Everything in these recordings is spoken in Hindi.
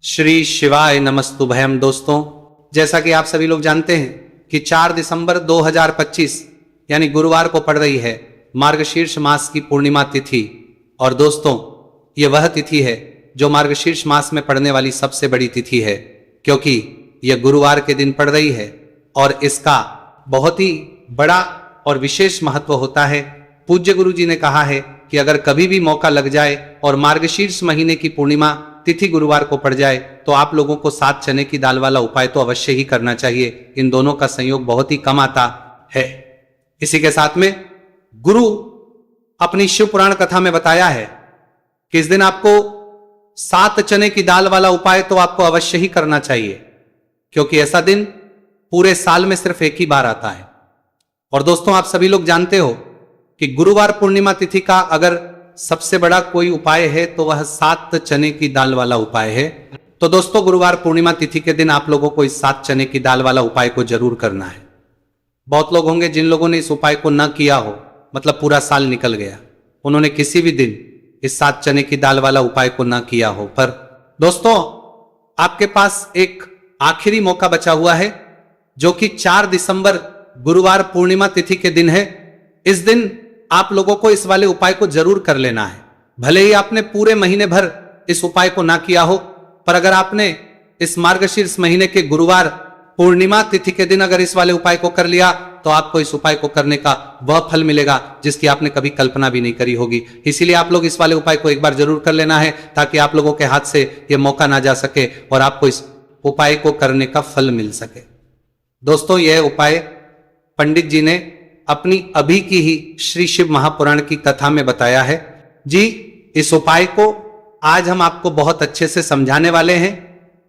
श्री शिवाय नमस्तुभयम। दोस्तों, जैसा कि आप सभी लोग जानते हैं कि 4 दिसंबर 2025 यानी गुरुवार को पड़ रही है मार्गशीर्ष मास की पूर्णिमा तिथि। और दोस्तों, ये वह तिथि है जो मार्गशीर्ष मास में पड़ने वाली सबसे बड़ी तिथि है, क्योंकि यह गुरुवार के दिन पड़ रही है और इसका बहुत ही बड़ा और विशेष महत्व होता है। पूज्य गुरु जी ने कहा है कि अगर कभी भी मौका लग जाए और मार्गशीर्ष महीने की पूर्णिमा तिथि गुरुवार को पड़ जाए तो आप लोगों को 7 चने की दाल वाला उपाय तो अवश्य ही करना चाहिए। इन दोनों का संयोग बहुत ही कम आता है। इसी के साथ में गुरु अपनी शिव पुराण कथा में बताया है कि इस दिन आपको 7 चने की दाल वाला उपाय तो आपको अवश्य ही करना चाहिए, क्योंकि ऐसा दिन पूरे साल में सिर्फ एक ही बार आता है। और दोस्तों, आप सभी लोग जानते हो कि गुरुवार पूर्णिमा तिथि का अगर सबसे बड़ा कोई उपाय है तो वह 7 चने की दाल वाला उपाय है। तो दोस्तों, गुरुवार पूर्णिमा तिथि के दिन आप लोगों को इस 7 चने की दाल वाला उपाय को जरूर करना है। बहुत लोग होंगे जिन लोगों ने इस उपाय को न किया हो, मतलब पूरा साल निकल गया, उन्होंने किसी भी दिन इस 7 चने की दाल वाला उपाय को न किया हो। पर दोस्तों, आपके पास एक आखिरी मौका बचा हुआ है, जो कि 4 दिसंबर गुरुवार पूर्णिमा तिथि के दिन है। इस दिन आप लोगों को इस वाले उपाय को जरूर कर लेना है। भले ही आपने पूरे महीने भर इस उपाय को ना किया हो, पर अगर आपने इस मार्गशीर्ष महीने के गुरुवार पूर्णिमा तिथि के दिन अगर इस वाले उपाय को कर लिया तो आपको इस उपाय को करने का वह फल मिलेगा जिसकी आपने कभी कल्पना भी नहीं करी होगी। इसीलिए आप लोग इस वाले उपाय को एक बार जरूर कर लेना है, ताकि आप लोगों के हाथ से यह मौका ना जा सके और आपको इस उपाय को करने का फल मिल सके। दोस्तों, यह उपाय पंडित जी ने अपनी अभी की ही श्री शिव महापुराण की कथा में बताया है। जी, इस उपाय को आज हम आपको बहुत अच्छे से समझाने वाले हैं।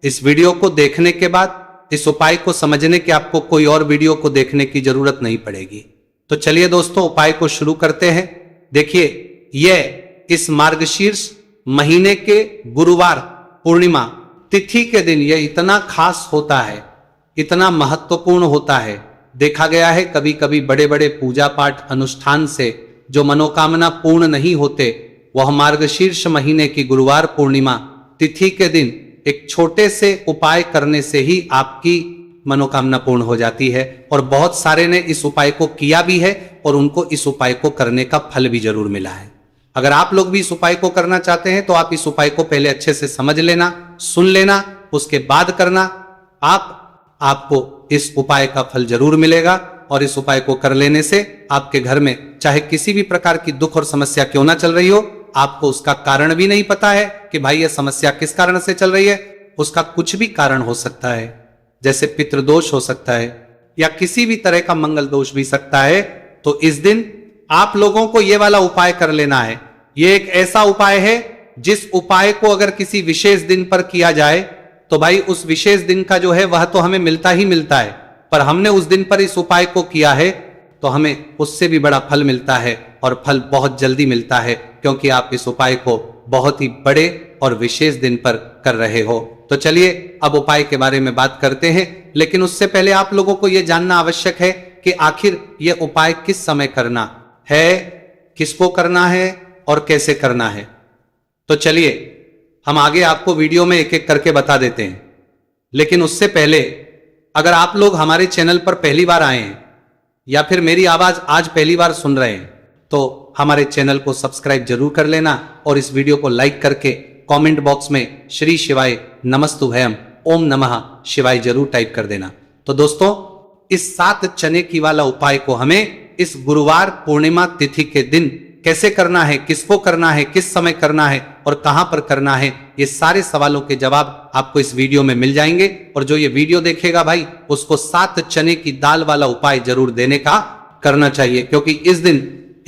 इस वीडियो को देखने के बाद इस उपाय को समझने के आपको कोई और वीडियो को देखने की जरूरत नहीं पड़ेगी। तो चलिए दोस्तों, उपाय को शुरू करते हैं। देखिए, यह इस मार्गशीर्ष महीने के गुरुवार पूर्णिमा तिथि के दिन यह इतना खास होता है, इतना महत्वपूर्ण होता है। देखा गया है कभी कभी बड़े बड़े पूजा पाठ अनुष्ठान से जो मनोकामना पूर्ण नहीं होते, वह मार्गशीर्ष महीने की गुरुवार पूर्णिमा तिथि के दिन एक छोटे से उपाय करने से ही आपकी मनोकामना पूर्ण हो जाती है। और बहुत सारे ने इस उपाय को किया भी है और उनको इस उपाय को करने का फल भी जरूर मिला है। अगर आप लोग भी इस उपाय को करना चाहते हैं तो आप इस उपाय को पहले अच्छे से समझ लेना, सुन लेना, उसके बाद करना। आपको इस उपाय का फल जरूर मिलेगा और इस उपाय को कर लेने से आपके घर में चाहे किसी भी प्रकार की दुख और समस्या क्यों ना चल रही हो, आपको उसका कारण भी नहीं पता है कि भाई यह समस्या किस कारण से चल रही है, उसका कुछ भी कारण हो सकता है। जैसे पितृदोष हो सकता है या किसी भी तरह का मंगल दोष भी सकता है। तो इस दिन आप लोगों को यह वाला उपाय कर लेना है। यह एक ऐसा उपाय है जिस उपाय को अगर किसी विशेष दिन पर किया जाए तो भाई उस विशेष दिन का जो है वह तो हमें मिलता ही मिलता है, पर हमने उस दिन पर इस उपाय को किया है तो हमें उससे भी बड़ा फल मिलता है, और फल बहुत जल्दी मिलता है, क्योंकि आप इस उपाय को बहुत ही बड़े और विशेष दिन पर कर रहे हो। तो चलिए अब उपाय के बारे में बात करते हैं, लेकिन उससे पहले आप लोगों को यह जानना आवश्यक है कि आखिर यह उपाय किस समय करना है, किसको करना है और कैसे करना है। तो चलिए हम आगे आपको वीडियो में एक एक करके बता देते हैं। लेकिन उससे पहले, अगर आप लोग हमारे चैनल पर पहली बार आए हैं या फिर मेरी आवाज आज पहली बार सुन रहे हैं, तो हमारे चैनल को सब्सक्राइब जरूर कर लेना और इस वीडियो को लाइक करके कमेंट बॉक्स में श्री शिवाय नमस्तुभयम ओम नमः शिवाय जरूर टाइप कर देना। तो दोस्तों, इस 7 चने की वाला उपाय को हमें इस गुरुवार पूर्णिमा तिथि के दिन कैसे करना है, किसको करना है, किस समय करना है और कहां पर करना है, ये सारे सवालों के जवाब आपको इस वीडियो में मिल जाएंगे। और जो ये वीडियो देखेगा भाई, उसको 7 चने की दाल वाला उपाय जरूर देने का करना चाहिए, क्योंकि इस दिन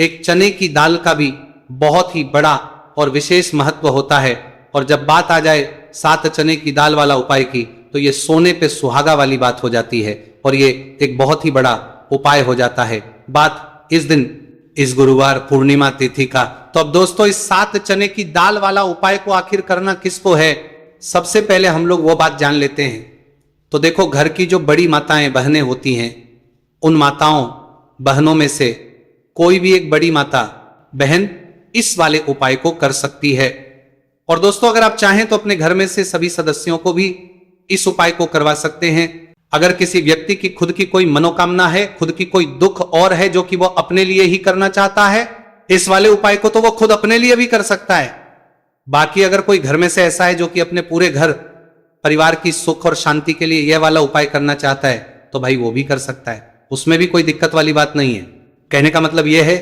एक चने की दाल का भी बहुत ही बड़ा और विशेष महत्व होता है। और जब बात आ जाए 7 चने की दाल वाला उपाय की, तो ये सोने पे सुहागा वाली बात हो जाती है और ये एक बहुत ही बड़ा उपाय हो जाता है बात इस दिन, इस गुरुवार पूर्णिमा तिथि का। तो अब दोस्तों, इस 7 चने की दाल वाला उपाय को आखिर करना किसको है, सबसे पहले हम लोग वो बात जान लेते हैं। तो देखो, घर की जो बड़ी माताएं बहनें होती हैं, उन माताओं बहनों में से कोई भी एक बड़ी माता बहन इस वाले उपाय को कर सकती है। और दोस्तों अगर आप चाहें तो अपने घर में से सभी सदस्यों को भी इस उपाय को करवा सकते हैं। अगर किसी व्यक्ति की खुद की कोई मनोकामना है, खुद की कोई दुख और है जो कि वो अपने लिए ही करना चाहता है, इस वाले उपाय को तो वो खुद अपने लिए भी कर सकता है। बाकी अगर कोई घर में से ऐसा है जो कि अपने पूरे घर परिवार की सुख और शांति के लिए यह वाला उपाय करना चाहता है, तो भाई वो भी कर सकता है, उसमें भी कोई दिक्कत वाली बात नहीं है। कहने का मतलब यह है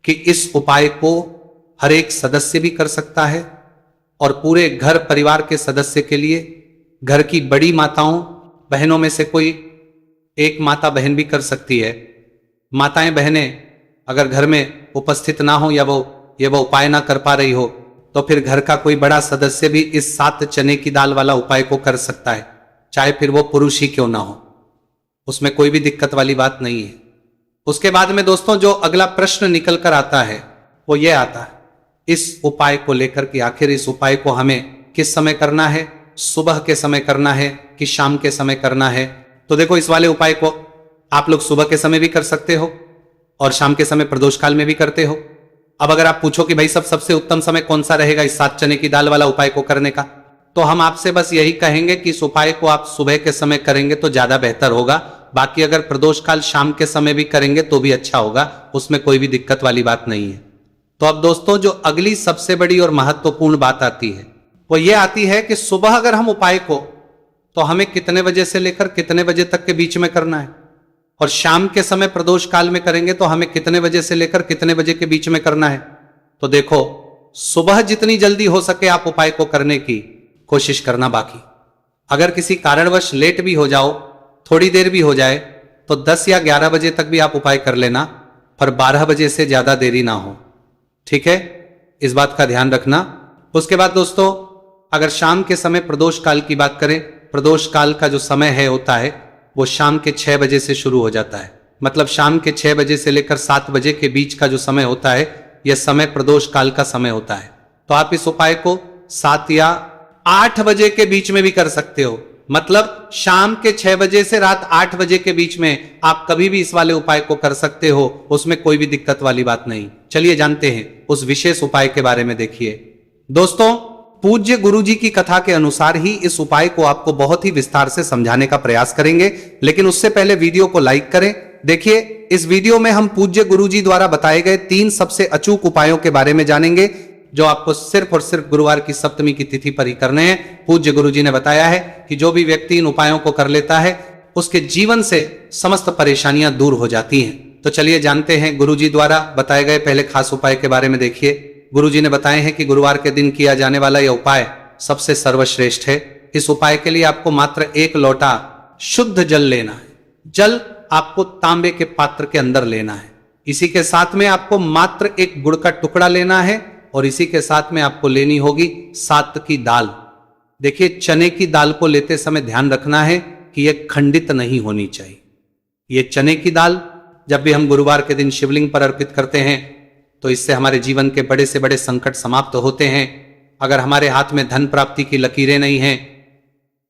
कि इस उपाय को हर एक सदस्य भी कर सकता है और पूरे घर परिवार के सदस्य के लिए घर की बड़ी माताओं बहनों में से कोई एक माता बहन भी कर सकती है। माताएं बहनें अगर घर में उपस्थित ना हो या वो उपाय ना कर पा रही हो, तो फिर घर का कोई बड़ा सदस्य भी इस 7 चने की दाल वाला उपाय को कर सकता है, चाहे फिर वो पुरुष ही क्यों ना हो, उसमें कोई भी दिक्कत वाली बात नहीं है। उसके बाद में दोस्तों जो अगला प्रश्न निकल कर आता है वो ये आता है इस उपाय को लेकर कि आखिर इस उपाय को हमें किस समय करना है, सुबह के समय करना है कि शाम के समय करना है। तो देखो इस वाले उपाय को आप लोग सुबह के समय भी कर सकते हो और शाम के समय प्रदोष काल में भी करते हो। अब अगर आप पूछो कि भाई सबसे उत्तम समय कौन सा रहेगा इस 7 चने की दाल वाला उपाय को करने का, तो हम आपसे बस यही कहेंगे कि इस उपाय को आप सुबह के समय करेंगे तो ज्यादा बेहतर होगा। बाकी अगर प्रदोष काल शाम के समय भी करेंगे तो भी अच्छा होगा, उसमें कोई भी दिक्कत वाली बात नहीं है। तो अब दोस्तों जो अगली सबसे बड़ी और महत्वपूर्ण बात आती है वो ये आती है कि सुबह अगर हम उपाय को तो हमें कितने बजे से लेकर कितने बजे तक के बीच में करना है, और शाम के समय प्रदोष काल में करेंगे तो हमें कितने बजे से लेकर कितने बजे के बीच में करना है। तो देखो सुबह जितनी जल्दी हो सके आप उपाय को करने की कोशिश करना। बाकी अगर किसी कारणवश लेट भी हो जाओ, थोड़ी देर भी हो जाए, तो 10 या 11 बजे तक भी आप उपाय कर लेना, पर 12 बजे से ज्यादा देरी ना हो, ठीक है, इस बात का ध्यान रखना। उसके बाद दोस्तों अगर शाम के समय प्रदोष काल की बात करें, प्रदोष काल का जो समय है होता है वो शाम के 6 बजे से शुरू हो जाता है। मतलब शाम के 6 बजे से लेकर 7 बजे के बीच का जो समय होता है यह समय प्रदोष काल का समय होता है। तो आप इस उपाय को 7 या 8 बजे के बीच में भी कर सकते हो। मतलब शाम के 6 बजे से रात 8 बजे के बीच में आप कभी भी इस वाले उपाय को कर सकते हो, उसमें कोई भी दिक्कत वाली बात नहीं। चलिए जानते हैं उस विशेष उपाय के बारे में। देखिए दोस्तों पूज्य गुरुजी की कथा के अनुसार ही इस उपाय को आपको बहुत ही विस्तार से समझाने का प्रयास करेंगे, लेकिन उससे पहले वीडियो को लाइक करें। देखिए इस वीडियो में हम पूज्य गुरुजी द्वारा बताए गए 3 सबसे अचूक उपायों के बारे में जानेंगे जो आपको सिर्फ और सिर्फ गुरुवार की सप्तमी की तिथि पर ही करने हैं। पूज्य गुरुजी ने बताया है कि जो भी व्यक्ति इन उपायों को कर लेता है उसके जीवन से समस्त परेशानियां दूर हो जाती हैं। तो चलिए जानते हैं गुरुजी द्वारा बताए गए पहले खास उपाय के बारे में। देखिए गुरुजी ने बताए हैं कि गुरुवार के दिन किया जाने वाला यह उपाय सबसे सर्वश्रेष्ठ है। इस उपाय के लिए आपको मात्र 1 लोटा शुद्ध जल लेना है। जल आपको तांबे के पात्र के अंदर लेना है। इसी के साथ में आपको मात्र 1 गुड़ का टुकड़ा लेना है और इसी के साथ में आपको लेनी होगी 7 की दाल। देखिए चने की दाल को लेते समय ध्यान रखना है कि यह खंडित नहीं होनी चाहिए। ये चने की दाल जब भी हम गुरुवार के दिन शिवलिंग पर अर्पित करते हैं तो इससे हमारे जीवन के बड़े से बड़े संकट समाप्त होते हैं। अगर हमारे हाथ में धन प्राप्ति की लकीरें नहीं हैं,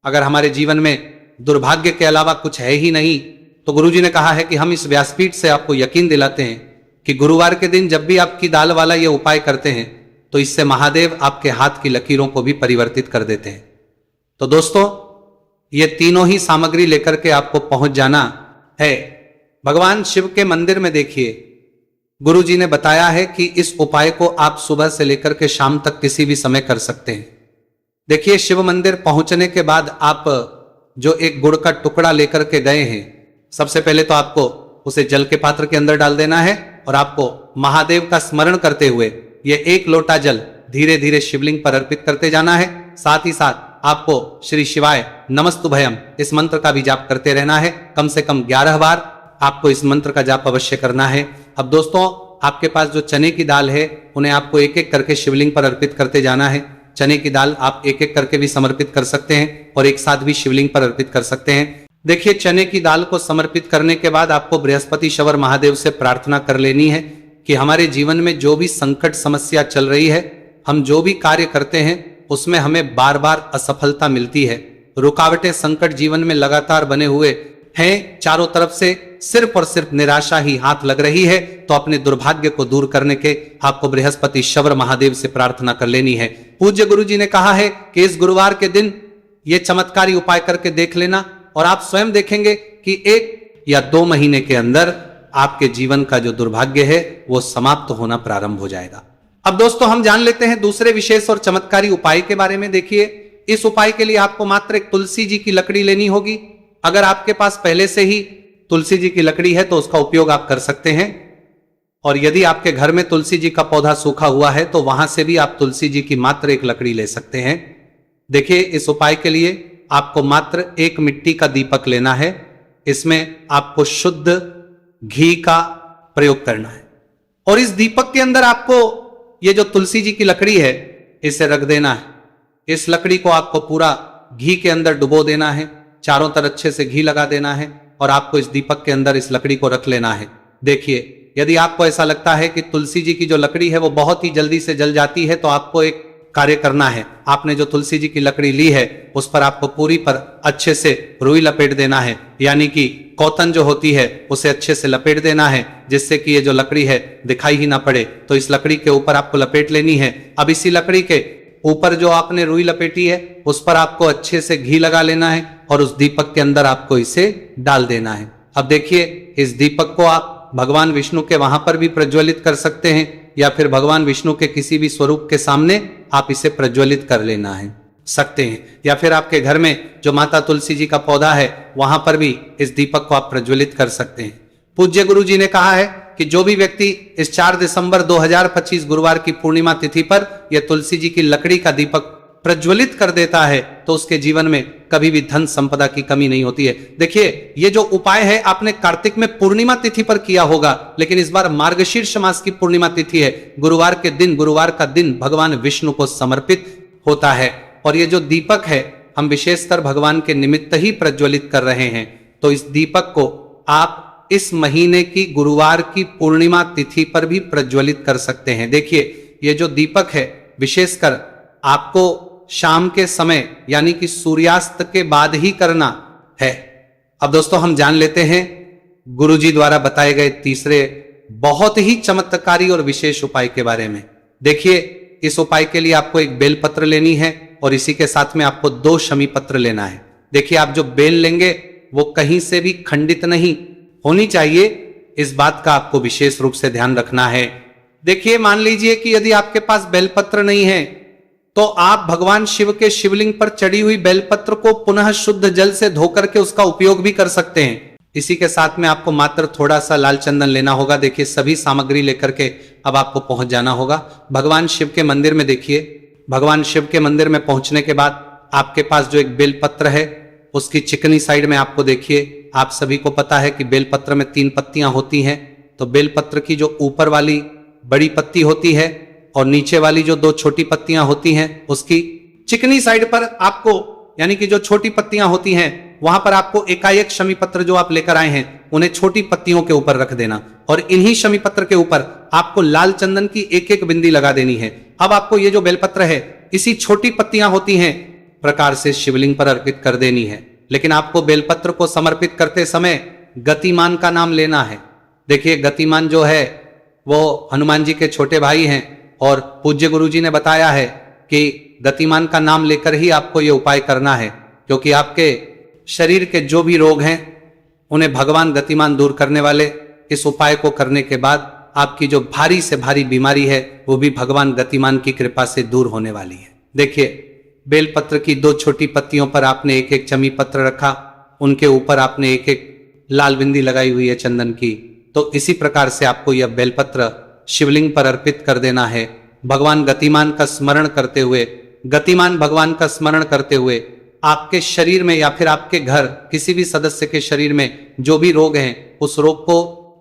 अगर हमारे जीवन में दुर्भाग्य के अलावा कुछ है ही नहीं, तो गुरुजी ने कहा है कि हम इस व्यासपीठ से आपको यकीन दिलाते हैं कि गुरुवार के दिन जब भी आपकी दाल वाला ये उपाय करते हैं तो इससे महादेव आपके हाथ की लकीरों को भी परिवर्तित कर देते हैं। तो दोस्तों ये तीनों ही सामग्री लेकर के आपको पहुंच जाना है भगवान शिव के मंदिर में। देखिए गुरुजी ने बताया है कि इस उपाय को आप सुबह से लेकर के शाम तक किसी भी समय कर सकते हैं। देखिए शिव मंदिर पहुंचने के बाद आप जो 1 गुड़ का टुकड़ा लेकर के गए हैं, सबसे पहले तो आपको उसे जल के पात्र के अंदर डाल देना है और आपको महादेव का स्मरण करते हुए ये 1 लोटा जल धीरे धीरे शिवलिंग पर अर्पित करते जाना है। साथ ही साथ आपको श्री शिवाय नमस्तुभयम इस मंत्र का भी जाप करते रहना है। कम से कम 11 बार आपको इस मंत्र का जाप अवश्य करना है। अब दोस्तों आपके पास जो चने की दाल है उन्हें आपको एक एक करके शिवलिंग पर अर्पित करते जाना है। चने की दाल आप एक एक करके भी समर्पित कर सकते हैं और एक साथ भी शिवलिंग पर अर्पित कर सकते हैं। देखिए चने की दाल को समर्पित करने के बाद आपको बृहस्पति शवर महादेव से प्रार्थना कर लेनी है कि हमारे जीवन में जो भी संकट समस्या चल रही है, हम जो भी कार्य करते हैं उसमें हमें बार बार असफलता मिलती है, रुकावटें संकट जीवन में लगातार बने हुए हैं, चारों तरफ से सिर्फ और सिर्फ निराशा ही हाथ लग रही है, तो अपने दुर्भाग्य को दूर करने के आपको बृहस्पति शवर महादेव से प्रार्थना कर लेनी है। पूज्य गुरु जी ने कहा है कि इस गुरुवार के दिन ये चमत्कारी उपाय करके देख लेना और आप स्वयं देखेंगे कि 1 या 2 महीने के अंदर आपके जीवन का जो दुर्भाग्य है वो समाप्त होना प्रारंभ हो जाएगा। अब दोस्तों हम जान लेते हैं दूसरे विशेष और चमत्कारी उपाय के बारे में। देखिए, इस उपाय के लिए आपको मात्र एक तुलसी जी की लकड़ी लेनी होगी। अगर आपके पास पहले से ही तुलसी जी की लकड़ी है तो उसका उपयोग आप कर सकते हैं, और यदि आपके घर में तुलसी जी का पौधा सूखा हुआ है तो वहां से भी आप तुलसी जी की मात्र एक लकड़ी ले सकते हैं। देखिए, इस उपाय के लिए आपको मात्र एक मिट्टी का दीपक लेना है। इसमें आपको शुद्ध घी का प्रयोग करना है और इस दीपक के अंदर आपको ये जो तुलसी जी की लकड़ी है इसे रख देना है। इस लकड़ी को आपको पूरा घी के अंदर डुबो देना है, चारों तरफ अच्छे से घी लगा देना है और आपको इस दीपक के अंदर इस लकड़ी को रख लेना है। देखिए, यदि आपको ऐसा लगता है कि तुलसी जी की जो लकड़ी है वो बहुत ही जल्दी से जल जाती है तो आपको एक कार्य करना है। आपने जो तुलसी जी की लकड़ी ली है उस पर आपको पूरी पर अच्छे से रुई लपेट देना है, यानी कि कॉटन जो होती है उसे अच्छे से लपेट देना है, जिससे कि ये जो लकड़ी है दिखाई ही ना पड़े। तो इस लकड़ी के ऊपर आपको लपेट लेनी है। अब इसी लकड़ी के ऊपर जो आपने रुई लपेटी है उस पर आपको अच्छे से घी लगा लेना है और उस दीपक के अंदर आपको इसे डाल देना है। अब देखिए, इस दीपक को आप भगवान विष्णु के वहां पर भी प्रज्वलित कर सकते हैं या फिर भगवान विष्णु के किसी भी स्वरूप के सामने आप इसे प्रज्वलित कर लेना है सकते हैं, या फिर आपके घर में जो माता तुलसी जी का पौधा है वहां पर भी इस दीपक को आप प्रज्वलित कर सकते हैं। पूज्य गुरु जी ने कहा है कि जो भी व्यक्ति इस 4 दिसंबर 2025 गुरुवार की पूर्णिमा तिथि पर यह तुलसी जी की लकड़ी का दीपक प्रज्वलित कर देता है तो उसके जीवन में कभी भी धन संपदा की कमी नहीं होती है। देखिए, ये जो उपाय है आपने कार्तिक में पूर्णिमा तिथि पर किया होगा, लेकिन इस बार मार्गशीर्ष मास की पूर्णिमा तिथि है। गुरुवार के दिन, गुरुवार का दिन भगवान विष्णु को समर्पित होता है और ये जो दीपक है हम विशेषकर भगवान के निमित्त ही प्रज्वलित कर रहे हैं। तो इस दीपक को आप इस महीने की गुरुवार की पूर्णिमा तिथि पर भी प्रज्वलित कर सकते हैं। देखिए, ये जो दीपक है विशेषकर आपको शाम के समय यानी कि सूर्यास्त के बाद ही करना है। अब दोस्तों हम जान लेते हैं गुरुजी द्वारा बताए गए तीसरे बहुत ही चमत्कारी और विशेष उपाय के बारे में। देखिए, इस उपाय के लिए आपको एक बेलपत्र लेनी है और इसी के साथ में आपको 2 शमी पत्र लेना है। देखिए, आप जो बेल लेंगे वो कहीं से भी खंडित नहीं होनी चाहिए, इस बात का आपको विशेष रूप से ध्यान रखना है। देखिए, मान लीजिए कि यदि आपके पास बेलपत्र नहीं है तो आप भगवान शिव के शिवलिंग पर चढ़ी हुई बेलपत्र को पुनः शुद्ध जल से धोकर के उसका उपयोग भी कर सकते हैं। इसी के साथ में आपको मात्र थोड़ा सा लाल चंदन लेना होगा। देखिए, सभी सामग्री लेकर के अब आपको पहुंच जाना होगा भगवान शिव के मंदिर में। देखिए, भगवान शिव के मंदिर में पहुंचने के बाद आपके पास जो एक बेलपत्र है उसकी चिकनी साइड में आपको देखिए, आप सभी को पता है कि बेलपत्र में 3 पत्तियां होती हैं। तो बेलपत्र की जो ऊपर वाली बड़ी पत्ती होती है और नीचे वाली जो 2 छोटी पत्तियां होती हैं उसकी चिकनी साइड पर आपको, यानी कि जो छोटी पत्तियां होती हैं वहां पर आपको एकाएक शमी पत्र जो आप लेकर आए हैं उन्हें छोटी पत्तियों के ऊपर रख देना और इन्हीं शमी पत्र के ऊपर आपको लाल चंदन की एक बिंदी लगा देनी है। अब आपको ये जो बेलपत्र है इसी छोटी पत्तियां होती हैं प्रकार से शिवलिंग पर अर्पित कर देनी है। लेकिन आपको बेलपत्र को समर्पित करते समय गतिमान का नाम लेना है। देखिए, गतिमान जो है वो हनुमान जी के छोटे भाई हैं और पूज्य गुरु जी ने बताया है कि गतिमान का नाम लेकर ही आपको यह उपाय करना है, क्योंकि आपके शरीर के जो भी रोग हैं उन्हें भगवान गतिमान दूर करने वाले। इस उपाय को करने के बाद आपकी जो भारी से भारी बीमारी है वो भी भगवान गतिमान की कृपा से दूर होने वाली है। देखिए, बेलपत्र की 2 छोटी पत्तियों पर आपने एक चमी पत्र रखा, उनके ऊपर आपने एक लाल बिंदी लगाई हुई है चंदन की। तो इसी प्रकार से आपको यह बेलपत्र शिवलिंग पर अर्पित कर देना है। भगवान गतिमान का स्मरण करते हुए, गतिमान भगवान का स्मरण करते हुए आपके शरीर में या फिर आपके घर किसी भी सदस्य के शरीर में जो भी रोग हैं उस रोग को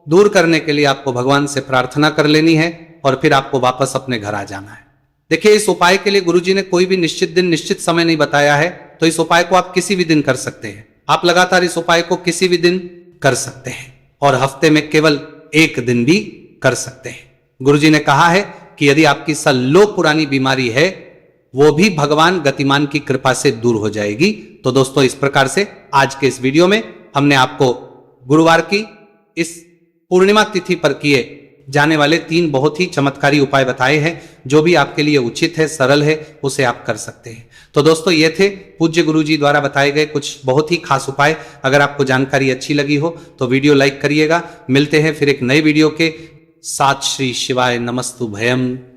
दूर करने के लिए आपको भगवान से प्रार्थना कर लेनी है और फिर आपको वापस अपने घर आ जाना है। देखिए, इस उपाय के लिए गुरुजी ने कोई भी निश्चित दिन निश्चित समय नहीं बताया है, तो इस उपाय को आप किसी भी दिन कर सकते हैं। आप लगातार इस उपाय को किसी भी दिन कर सकते हैं और हफ्ते में केवल 1 दिन भी कर सकते हैं। गुरुजी ने कहा है कि यदि आपकी सल्लो पुरानी बीमारी है वो भी भगवान गतिमान की कृपा से दूर हो जाएगी। तो दोस्तों, इस प्रकार से आज के इस वीडियो में हमने आपको गुरुवार की इस पूर्णिमा तिथि पर किए जाने वाले 3 बहुत ही चमत्कारी उपाय बताए हैं। जो भी आपके लिए उचित है, सरल है, उसे आप कर सकते हैं। तो दोस्तों, ये थे पूज्य गुरु जी द्वारा बताए गए कुछ बहुत ही खास उपाय। अगर आपको जानकारी अच्छी लगी हो तो वीडियो लाइक करिएगा। मिलते हैं फिर एक नए वीडियो के साथ। श्री शिवाय नमस्तु भयम।